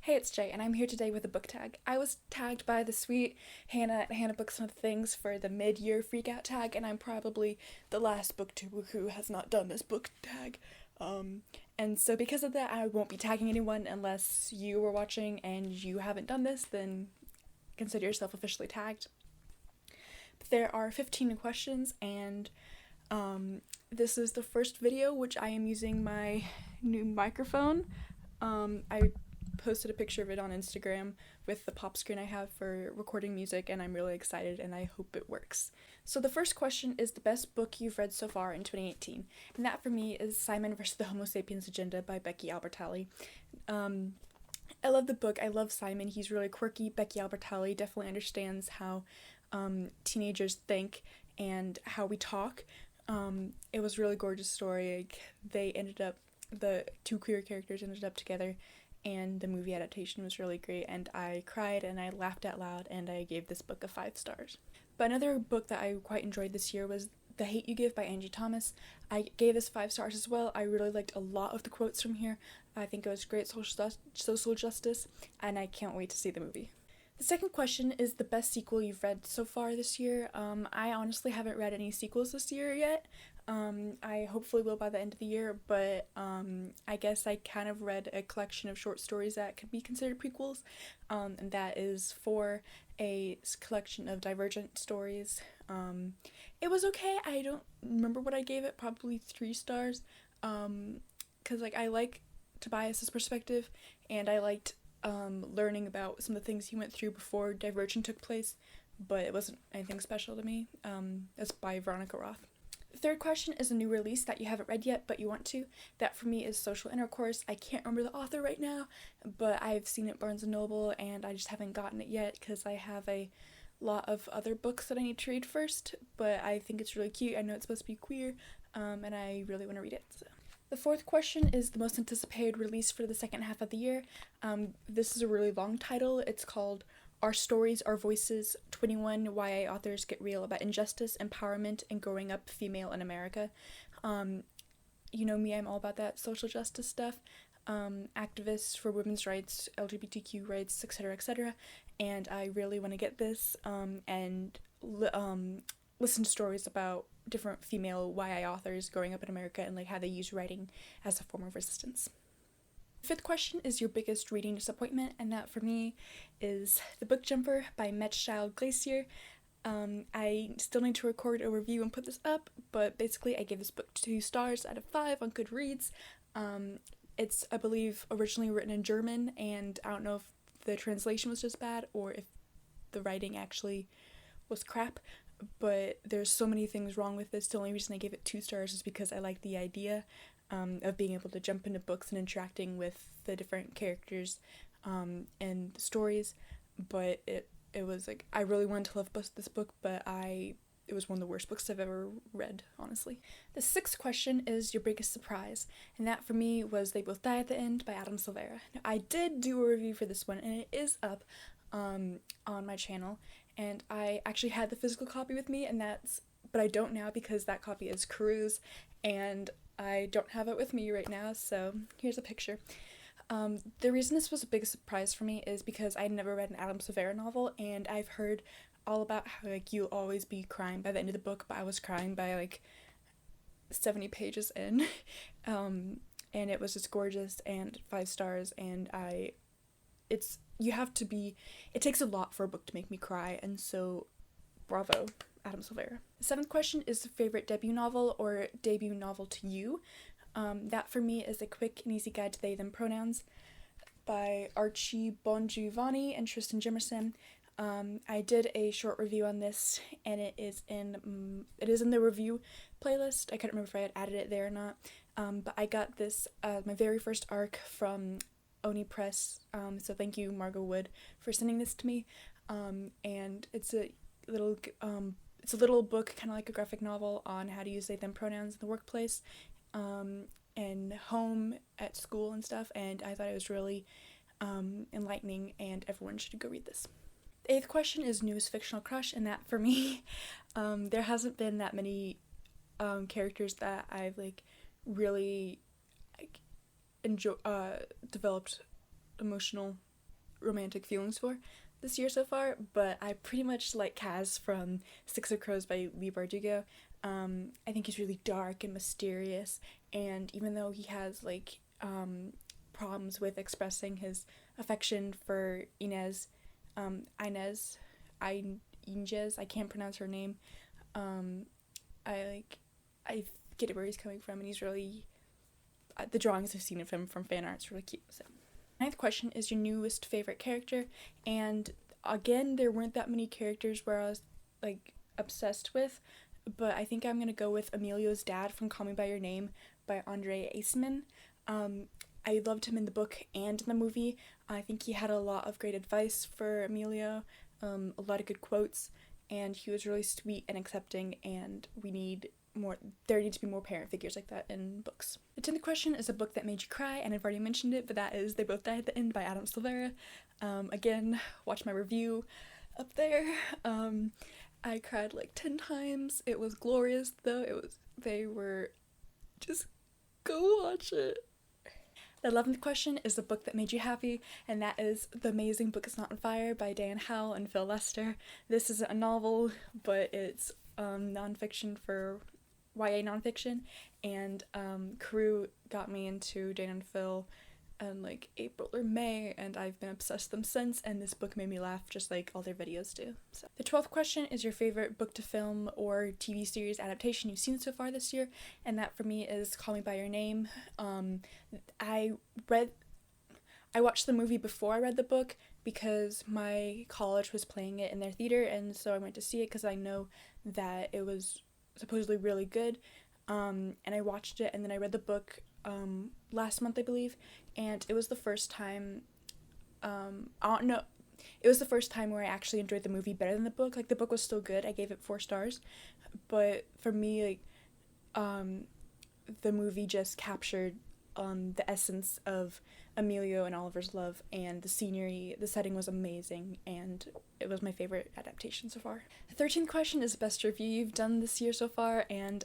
Hey, it's Jay, and I'm here today with a book tag. I was tagged by the sweet Hannah at HannahBooks OtherThings for the mid-year freakout tag, and I'm probably the last booktuber who has not done this book tag. And so because of that, I won't be tagging anyone unless you were watching and you haven't done this, then consider yourself officially tagged. But there are 15 questions, and this is the first video, which I am using my new microphone. I posted a picture of it on Instagram with the pop screen I have for recording music, and I'm really excited and I hope it works. So the first question is the best book you've read so far in 2018, and that for me is Simon vs. the Homo Sapiens Agenda by Becky Albertalli. I love the book. I love Simon. He's really quirky. Becky Albertalli definitely understands how teenagers think and how we talk. It was a really gorgeous story. The two queer characters ended up together, and the movie adaptation was really great, and I cried and I laughed out loud, and I gave this book a 5 stars. But another book that I quite enjoyed this year was The Hate You Give by Angie Thomas. I gave this 5 stars as well. I really liked a lot of the quotes from here. I think it was great social justice, and I can't wait to see the movie. The second question is the best sequel you've read so far this year. I honestly haven't read any sequels this year yet. I hopefully will by the end of the year, but I guess I kind of read a collection of short stories that could be considered prequels, and that is for a collection of Divergent stories. It was okay. I don't remember what I gave it, probably 3 stars, because I like Tobias's perspective, and I liked learning about some of the things he went through before Divergent took place, but it wasn't anything special to me. It's by Veronica Roth. The third question is a new release that you haven't read yet, but you want to. That for me is Social Intercourse. I can't remember the author right now, but I've seen it at Barnes & Noble, and I just haven't gotten it yet because I have a lot of other books that I need to read first, but I think it's really cute. I know it's supposed to be queer, and I really want to read it. So. The fourth question is the most anticipated release for the second half of the year. This is a really long title. It's called Our Stories, Our Voices, 21 YA Authors Get Real About Injustice, Empowerment, and Growing Up Female in America. You know me, I'm all about that social justice stuff. Activists for women's rights, LGBTQ rights, etc., and I really want to get this and listen to stories about different female YA authors growing up in America and how they use writing as a form of resistance. The fifth question is your biggest reading disappointment, and that for me is The Book Jumper by Metchild Glacier. I still need to record a review and put this up, but basically I gave this book 2 stars out of 5 on Goodreads. It's, I believe, originally written in German, and I don't know if the translation was just bad or if the writing actually was crap, but there's so many things wrong with this. The only reason I gave it 2 stars is because I like the idea of being able to jump into books and interacting with the different characters and stories, but it was I really wanted to love this book, but it was one of the worst books I've ever read, honestly. The sixth question is your biggest surprise, and that for me was They Both Die at the End by Adam Silvera. Now, I did do a review for this one, and it is up on my channel, and I actually had the physical copy with me, but I don't now because that copy is Carews, and I don't have it with me right now, so here's a picture. The reason this was a big surprise for me is because I'd never read an Adam Silvera novel, and I've heard all about how you'll always be crying by the end of the book, but I was crying by 70 pages in, and it was just gorgeous and 5 stars, and it takes a lot for a book to make me cry, and so bravo, Adam Silvera. The seventh question is the favorite debut novel or debut novel to you. That for me is A Quick and Easy Guide to They Them Pronouns by Archie Bongiovanni and Tristan Jimerson. I did a short review on this, and it is in the review playlist. I couldn't remember if I had added it there or not, but I got this my very first arc from Oni Press, so thank you, Margot Wood, for sending this to me, and it's a little book, kind of like a graphic novel, on how to use they them pronouns in the workplace, and home, at school and stuff, and I thought it was really enlightening, and everyone should go read this. The eighth question is newest fictional crush, and that for me, there hasn't been that many characters that I've really developed emotional romantic feelings for this year so far, but I pretty much like Kaz from Six of Crows by Leigh Bardugo. I think he's really dark and mysterious, and even though he has like problems with expressing his affection for Inez, I can't pronounce her name. I get where he's coming from, and he's really the drawings I've seen of him from fan art's really cute. So, ninth question is your newest favorite character, and again, there weren't that many characters where I was like obsessed with, but I think I'm gonna go with Emilio's dad from Call Me by Your Name by Andre Aceman. I loved him in the book and in the movie. I think he had a lot of great advice for Emilio, a lot of good quotes, and he was really sweet and accepting, and there need to be more parent figures like that in books. The 10th question is a book that made you cry, and I've already mentioned it, but that is They Both Die at the End by Adam Silvera. Again, watch my review up there. I cried like 10 times. It was glorious though. Just go watch it. The 11th question is the book that made you happy, and that is The Amazing Book Is Not on Fire by Dan Howell and Phil Lester. This is a novel, but it's nonfiction for YA nonfiction, and Carew got me into Dan and Phil in like April or May, and I've been obsessed with them since, and this book made me laugh just like all their videos do. So the 12th question is your favorite book to film or TV series adaptation you've seen so far this year, and that for me is Call Me by Your Name. I watched the movie before I read the book because my college was playing it in their theater, and so I went to see it because I know that it was supposedly really good, and I watched it, and then I read the book last month, I believe, and it was the first time, it was the first time where I actually enjoyed the movie better than the book. Like, the book was still good, I gave it 4 stars, but for me, like, the movie just captured the essence of Emilio and Oliver's love, and the scenery, the setting was amazing, and it was my favorite adaptation so far. The 13th question is the best review you've done this year so far, and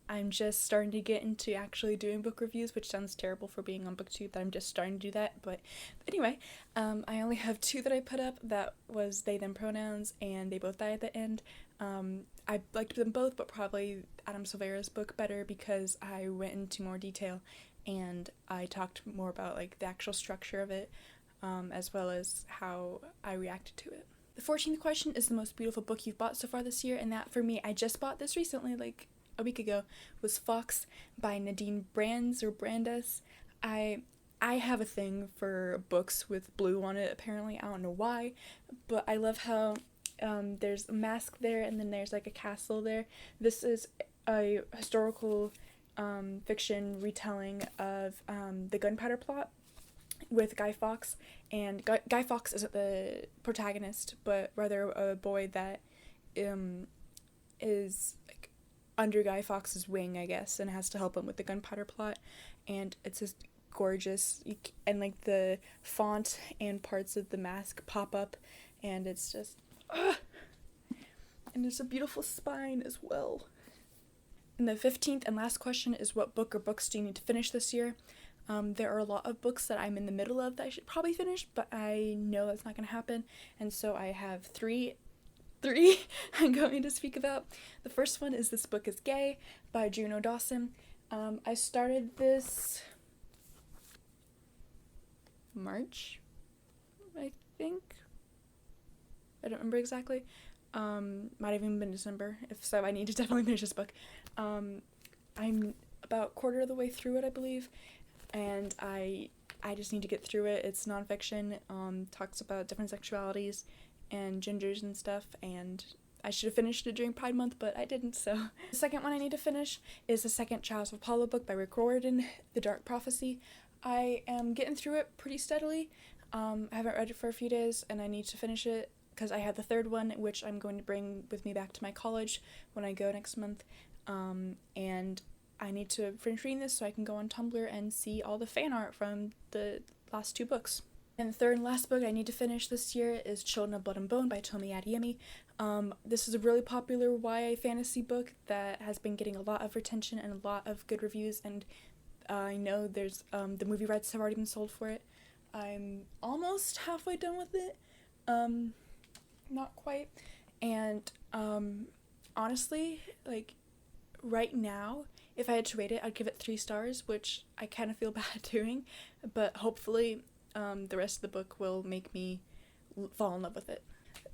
I'm just starting to get into actually doing book reviews, which sounds terrible for being on Booktube, that I'm just starting to do that, but anyway, I only have 2 that I put up. That was They Them Pronouns and They Both Die at the End. I liked them both, but probably Adam Silvera's book better because I went into more detail and I talked more about like the actual structure of it, as well as how I reacted to it. The 14th question is the most beautiful book you've bought so far this year, and that for me, I just bought this recently, like a week ago, was Fox by Nadine Brandes. I have a thing for books with blue on it, apparently. I don't know why, but I love how there's a mask there and then there's like a castle there. This is a historical fiction retelling of the Gunpowder Plot with Guy Fawkes, and Guy Fawkes isn't the protagonist, but rather a boy that is like under Guy Fawkes' wing, I guess, and has to help him with the Gunpowder Plot, and it's just gorgeous, and like the font and parts of the mask pop up, and it's just and there's a beautiful spine as well. And the 15th and last question is what book or books do you need to finish this year? There are a lot of books that I'm in the middle of that I should probably finish, but I know that's not going to happen, and so I have three I'm going to speak about. The first one is This Book is Gay by Juno Dawson. I started this March, I think. I don't remember exactly. Might have even been December. If so, I need to definitely finish this book. I'm about quarter of the way through it, I believe, and I just need to get through it. It's nonfiction, talks about different sexualities and genders and stuff, and I should have finished it during Pride Month, but I didn't, so. The second one I need to finish is the second Trials of Apollo book by Rick Riordan, The Dark Prophecy. I am getting through it pretty steadily. I haven't read it for a few days, and I need to finish it because I have the third one, which I'm going to bring with me back to my college when I go next month, and I need to finish reading this so I can go on Tumblr and see all the fan art from the last 2 books. And the third and last book I need to finish this year is Children of Blood and Bone by Tomi Adeyemi. This is a really popular YA fantasy book that has been getting a lot of attention and a lot of good reviews, and I know there's the movie rights have already been sold for it. I'm almost halfway done with it. Not quite. And honestly, like right now, if I had to rate it, I'd give it 3 stars, which I kind of feel bad doing, but hopefully the rest of the book will make me fall in love with it.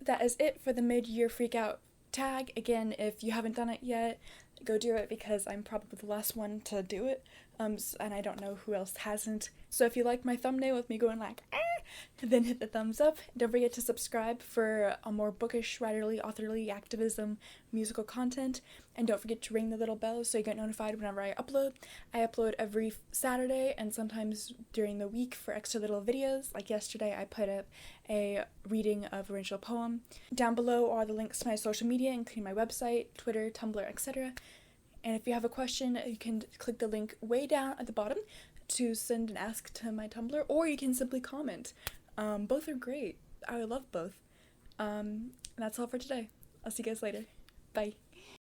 That is it for the mid-year freakout tag. Again, if you haven't done it yet, go do it because I'm probably the last one to do it, and I don't know who else hasn't. So if you like my thumbnail with me going like, then hit the thumbs up. Don't forget to subscribe for a more bookish, writerly, authorly, activism, musical content, and don't forget to ring the little bell so you get notified whenever I upload. I upload every Saturday and sometimes during the week for extra little videos. Like yesterday, I put up a reading of original poem. Down below are the links to my social media, including my website, Twitter, Tumblr, etc. And if you have a question, you can click the link way down at the bottom to send an ask to my Tumblr, or you can simply comment. Both are great. I love both. And that's all for today. I'll see you guys later. Bye.